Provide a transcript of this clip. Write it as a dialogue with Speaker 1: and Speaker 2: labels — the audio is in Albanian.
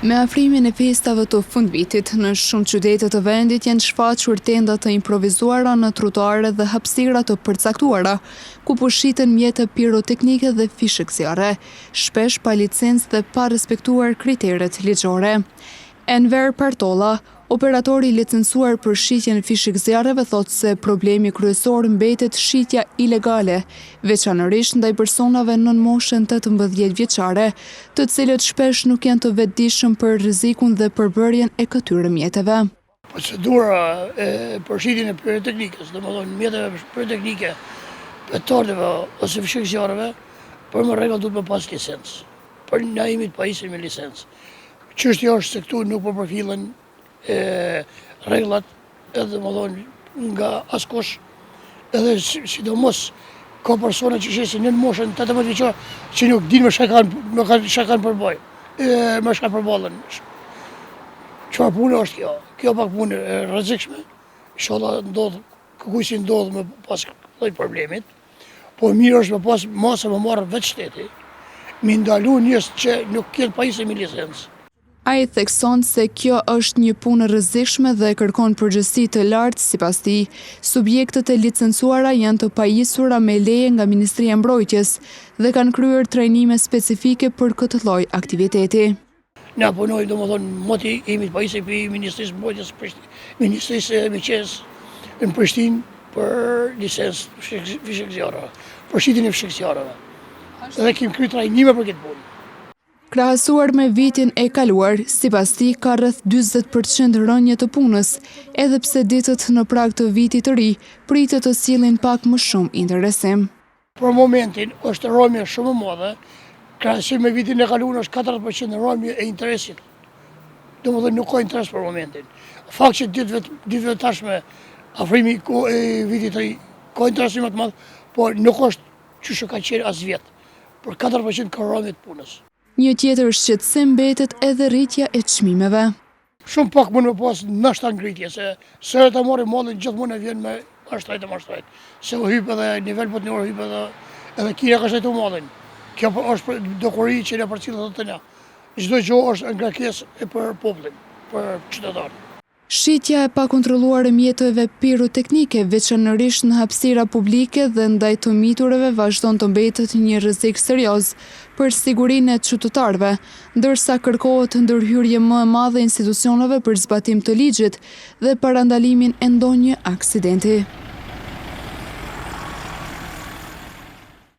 Speaker 1: Me afrimin e festave të fundvitit, në shumë qytete të vendit janë shfaqur tenda të improvizuara në trotuare dhe hapësira të përcaktuara, ku pushiten mjete piroteknike dhe fishek zjarre, shpesh pa licencë dhe pa respektuar kriteret ligjore. Enver Partolla, operatori licencuar për shitjen e fishek zjarreve, thotë se problemi kryesor mbetet shitja ilegale, veçanërisht ndaj personave nën moshën 18 vjeçare, të cilët shpesh nuk janë të vetëdijshëm për rrezikun dhe përbërjen e këtyre mjeteve.
Speaker 2: Procedura për shitjen e piroteknikës, domethënë mjeteve piroteknike, petardeve ose fishek zjarreve, për më rregull duhet me pas licencë. Për na jemi të pajisur me licencë. Çështja është se këtu nuk po përfillen rregullat edhe më thonë nga askush, edhe sidomos ka persona që shesin në moshën 18 vjeçare që nuk dinë me shka përbaj, me shka përballën. Çfarë punë është kjo? Kjo pak punë e rrezikshme. Inshallah ndodh kujt ndodh me pas lloj problemit. Po mirë është me pas masa më marrë vetë shteti, me ndalu njerëz që nuk kanë pajisje me licencë.
Speaker 1: Ai thekson se kjo është një punë rrezikshme dhe kërkon përgjegjësi të lartë. Sipas tij, subjektet e licencuara janë të pajisura me leje nga Ministria e Mbrojtjes dhe kanë kryer trajnime specifike për këtë lloj aktiviteti.
Speaker 2: Na punojmë domethënë moti jemi të pajisur për Ministrisë së Mbrojtjes, Ministrisë e Miqes në Prishtinë për licencë fishek zjarre, për shitjen e fishek zjarreve. Dhe kemi kryer trajnime për këtë punë.
Speaker 1: Krahasuar me vitin e kaluar, sipas tij ka rreth 40% rënje të punës, edhe pse ditët në prag të vitit të ri pritet të sillin pak më shumë interesim.
Speaker 2: Për momentin është rrëmje shumë e madhe, krahasim me vitin e kaluar është 40% rrëmje e interesit. Domethënë nuk ka interes për momentin. Fakt që ditëve tashme afrimi e vitit të ri ka interesim më të madh, por nuk është çu ka qenë as vjet. Për 40% ka rrëmje të punës.
Speaker 1: Një tjetër shqetësim mbetet edhe rritja e çmimeve.
Speaker 2: Shumë pak mund me pas nështë ngritje, se sërët e marrim mallin gjithmonë e vjen me mashtrajt. Se u hyp edhe nivel botëror hyp edhe Kina ka shëtu mallin. Kjo është dokuri që ne përcjellim të ne. Çdo gjë është ngarkesë për popullin, për qytetarët.
Speaker 1: Shitja e pakontrolluar e mjeteve piroteknike, veçanërisht në hapësira publike dhe ndaj të mitureve, vazhdon të mbetet një rrezik serioz për sigurinë e qytetarëve, ndërsa kërkohet ndërhyrje më e madhe e institucioneve për zbatim të ligjit dhe parandalimin e ndonjë aksidenti.